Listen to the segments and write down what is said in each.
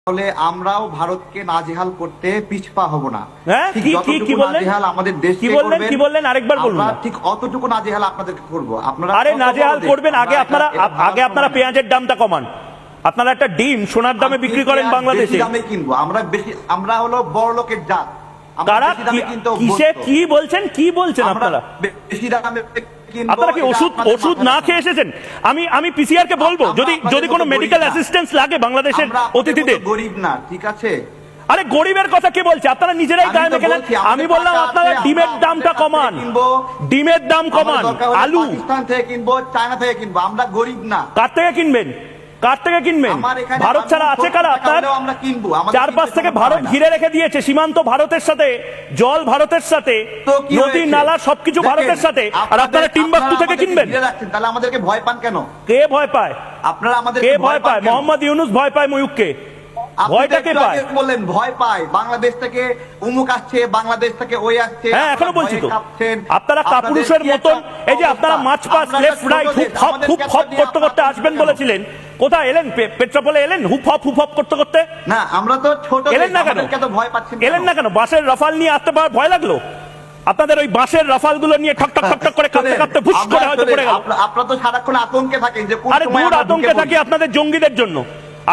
তাহলে আমরাও ভারতকে নাজেহাল করতে পিছপা হব না। হ্যাঁ, কি বললেন? আমাদের দেশকে কি বললেন আরেকবার বলুন। ঠিক অতটুকু নাজেহাল আপনাদেরকে করব। আপনারা আরে নাজেহাল করবেন, আগে আপনারা পেঁয়াজের দামটা কমান। আপনারা একটা ডিম সোনার দামে বিক্রি করেন বাংলাদেশে, দামে কিনবো আমরা হলো বড় লোকের জাত। তারা কিসে কি বলছেন আপনারা? বেশি দামে আপনারা কি ওষুধ না খেয়ে এসেছেন? আমি পিসিআর কে বলবো যদি কোনো মেডিকেল অ্যাসিস্ট্যান্স লাগে বাংলাদেশের অতিথিদের। গরিব না, ঠিক আছে? আরে গরিবের কথা কে বলছে? আপনারা নিজেরাই গায়ে মেখেলেন। আমি বললাম আপনারা ডিমের দামটা কমান, ডিমের দাম কমান। আলু পাকিস্তান থেকে কিনবো, চায়না থেকে কিনবো, আমরা গরিব না। কার থেকে কিনবেন? ভারত ছাড়া আছে কারা? আপনার চারপাশ থেকে ভারত ঘিরে রেখে দিয়েছে, সীমান্ত ভারতের সাথে, জল ভারতের সাথে, নদী নালা সবকিছু ভারতের সাথে, আর আপনারা টিম্বাকটু থেকে কিনবেন। তাহলে আমাদেরকে ভয় পান কেন? কে ভয় পায়? আপনারা আমাদের কে ভয় পায়? মোহাম্মদ ইউনূস ভয় পায় ময়ূককে। ভয়টা কে পায়? বললেন ভয় পায়, বাংলাদেশ থেকে উমুক আসছে, বাংলাদেশ থেকে ওই আসছে। হ্যাঁ, এখনো বলছি তো। আপনারা কাপুরুষের মতন, এই যে আপনারা মাছ পাস লেফট রাইট হুপ হপ করতে করতে আসবেন বলেছিলেন, কোথায় এলেন? পেট্রোপোলে এলেন হুপ হপ করতে করতে? না, আমরা তো ছোট। এলেন না কেন? ভয় পাচ্ছেন? এলেন না কেন? বাসের রাফাল নিয়ে আসতে ভয় লাগলো? আপনাদের ওই বাসের রাফাল গুলো নিয়ে ঠক করে কাঁপতে ভুস করে হয়তো পড়ে গেল। আপনারা তো সারাক্ষণ আতঙ্কে থাকেন যে আরে দূর আতঙ্কে থাকি আপনাদের জঙ্গিদের জন্য।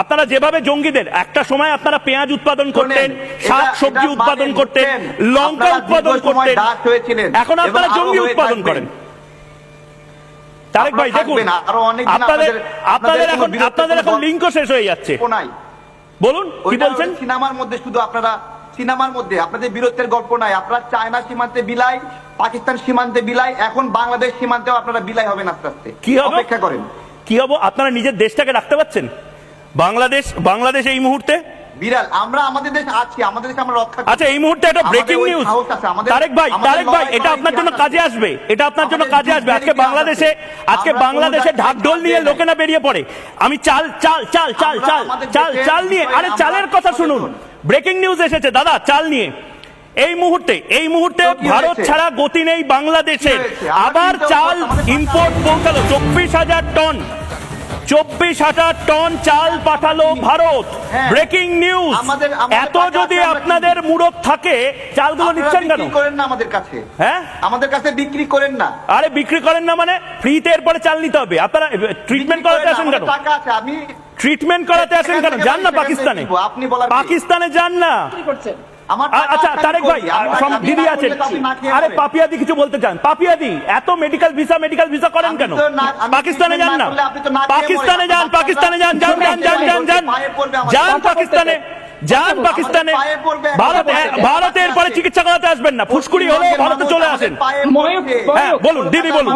আপনারা যেভাবে জঙ্গিদের, একটা সময় আপনারা পেঁয়াজ উৎপাদন করতেন, শাক সবজি উৎপাদন করতেন, লঙ্কা উৎপাদন করতেন, এখন আপনারা জঙ্গি উৎপাদন করেন। তারেক ভাই দেখুন, আপনাদের এখন লিঙ্কও শেষ হয়ে যাচ্ছে। বলুন কি বলছেন? সিনেমার মধ্যে আপনাদের বীরত্বের গল্প নাই। আপনারা চায়না সীমান্তে বিলাই, পাকিস্তান সীমান্তে বিলাই, এখন বাংলাদেশ সীমান্তেও আপনারা বিলাই হবেন আস্তে আস্তে। কি হবে? অপেক্ষা করেন। কি হবে? আপনারা নিজের দেশটাকে রাখতে পারছেন? বাংলাদেশ এই মুহূর্তে বিড়াল, আমরা আমাদের দেশ আছি, আমাদের দেশ আমরা রক্ষা। আচ্ছা, এই মুহূর্তে একটা ব্রেকিং নিউজ। তারেক ভাই এটা আপনার জন্য কাজে আসবে, আজকে বাংলাদেশে ঢাকঢোল নিয়ে লোকেরা বেরিয়ে পড়ে। আমি চাল নিয়ে, আরে চালের কথা শুনুন, ব্রেকিং নিউজ এসেছে দাদা, চাল নিয়ে। এই মুহূর্তে ভারত ছাড়া গতি নেই বাংলাদেশের। আবার চাল ইম্পোর্ট পৌঁছালো 24,000 টন। 24,000 টন চাল পাঠালো ভারত। Breaking news. এত যদি আপনাদের মুরত থাকে, চালগুলো নিচ্ছেন কেন? করেন না আমাদের কাছে? হ্যাঁ, আমাদের কাছে বিক্রি করেন না। আরে বিক্রি করেন না মানে ফ্রিতে এরপরে চাল নিতে হবে। আপনারা ট্রিটমেন্ট করাতে আসেন কেন? টাকা আছে, আমি ট্রিটমেন্ট করাতে আসেন কেন? যান না পাকিস্তানে। পাকিস্তানে যান না। আচ্ছা তারেক ভাই, দিদি আছেন। আরে পাপিয়াদি কিছু বলতে চান? পাপিয়াদি, এত মেডিকেল ভিসা করেন কেন? পাকিস্তানে যান না। পাকিস্তানে যান পাকিস্তানে। ভারতের পরে চিকিৎসা করাতে আসবেন না। ফুসকুড়ি হলে ভারতে চলে আসেন। হ্যাঁ বলুন দিদি, বলুন।